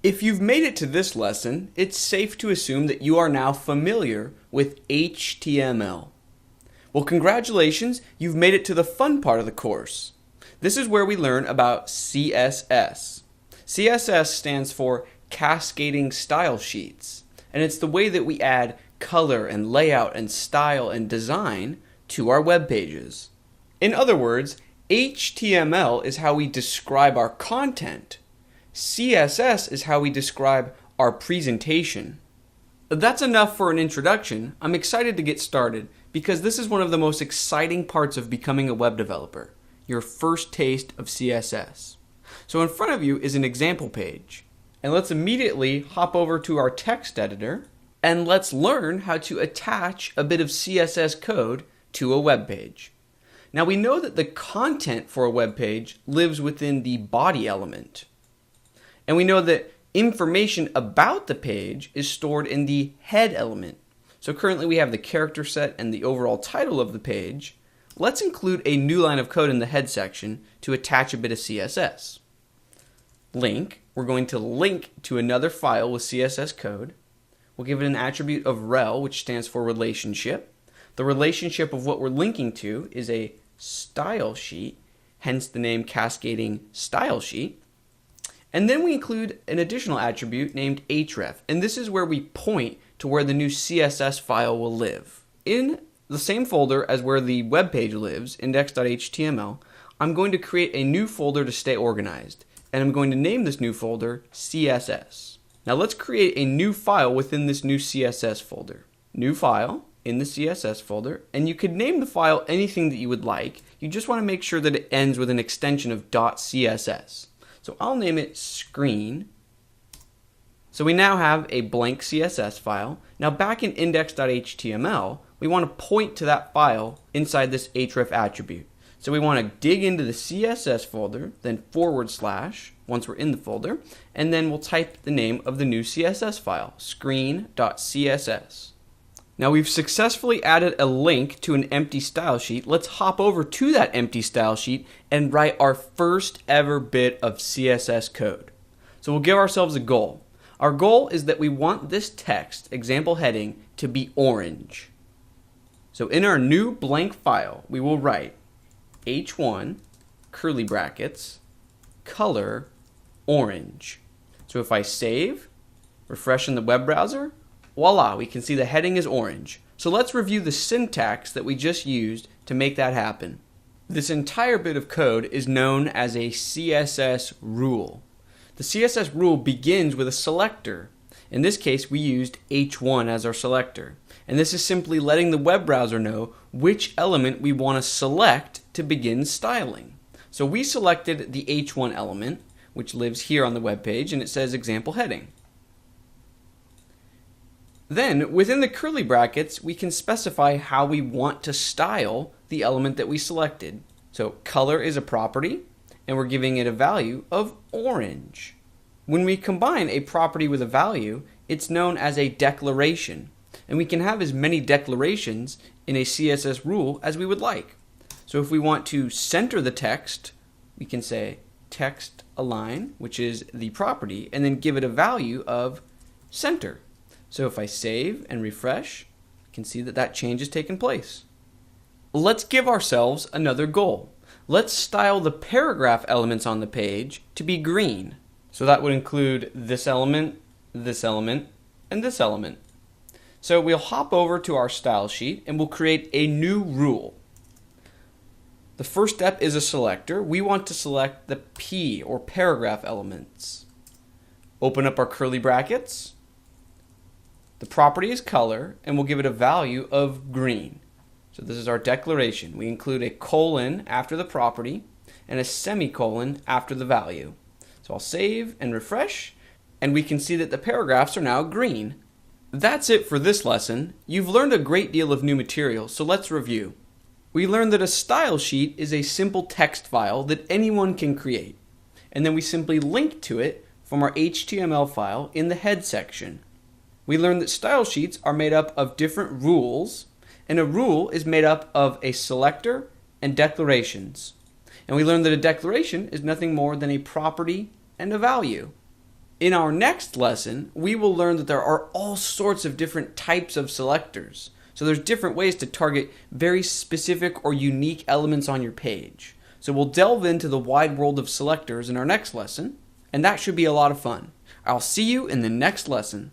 If you've made it to this lesson, it's safe to assume that you are now familiar with HTML. Well, congratulations, you've made it to the fun part of the course. This is where we learn about CSS. CSS stands for Cascading Style Sheets, and it's the way that we add color and layout and style and design to our web pages. In other words, HTML is how we describe our content. CSS is how we describe our presentation. That's enough for an introduction. I'm excited to get started because this is one of the most exciting parts of becoming a web developer, your first taste of CSS. So in front of you is an example page. And let's immediately hop over to our text editor and let's learn how to attach a bit of CSS code to a web page. Now we know that the content for a web page lives within the body element. And we know that information about the page is stored in the head element. So currently we have the character set and the overall title of the page. Let's include a new line of code in the head section to attach a bit of CSS. Link, we're going to link to another file with CSS code. We'll give it an attribute of rel, which stands for relationship. The relationship of what we're linking to is a style sheet, hence the name Cascading Style Sheet. And then we include an additional attribute named href, and this is where we point to where the new CSS file will live. In the same folder as where the web page lives, index.html, I'm going to create a new folder to stay organized, and I'm going to name this new folder CSS. Now let's create a new file within this new CSS folder. New file in the CSS folder, and you could name the file anything that you would like. You just want to make sure that it ends with an extension of .css. So I'll name it screen. So we now have a blank CSS file. Now back in index.html, we want to point to that file inside this href attribute. So we want to dig into the CSS folder, then / once we're in the folder, and then we'll type the name of the new CSS file, screen.css. Now we've successfully added a link to an empty style sheet. Let's hop over to that empty style sheet and write our first ever bit of CSS code. So we'll give ourselves a goal. Our goal is that we want this text, example heading, to be orange. So in our new blank file, we will write h1, curly brackets, color, orange. So if I save, refresh in the web browser, voila, we can see the heading is orange. So let's review the syntax that we just used to make that happen. This entire bit of code is known as a CSS rule. The CSS rule begins with a selector. In this case, we used h1 as our selector. And this is simply letting the web browser know which element we want to select to begin styling. So we selected the h1 element, which lives here on the web page, and it says example heading. Then, within the curly brackets, we can specify how we want to style the element that we selected. So, color is a property, and we're giving it a value of orange. When we combine a property with a value, it's known as a declaration. And we can have as many declarations in a CSS rule as we would like. So if we want to center the text, we can say text align, which is the property, and then give it a value of center. So if I save and refresh, you can see that that change has taken place. Let's give ourselves another goal. Let's style the paragraph elements on the page to be green. So that would include this element, and this element. So we'll hop over to our style sheet and we'll create a new rule. The first step is a selector. We want to select the P or paragraph elements. Open up our curly brackets. The property is color, and we'll give it a value of green. So this is our declaration. We include a colon after the property and a semicolon after the value. So I'll save and refresh, and we can see that the paragraphs are now green. That's it for this lesson. You've learned a great deal of new material, so let's review. We learned that a style sheet is a simple text file that anyone can create, and then we simply link to it from our HTML file in the head section. We learned that style sheets are made up of different rules, and a rule is made up of a selector and declarations. And we learned that a declaration is nothing more than a property and a value. In our next lesson, we will learn that there are all sorts of different types of selectors. So there's different ways to target very specific or unique elements on your page. So we'll delve into the wide world of selectors in our next lesson, and that should be a lot of fun. I'll see you in the next lesson.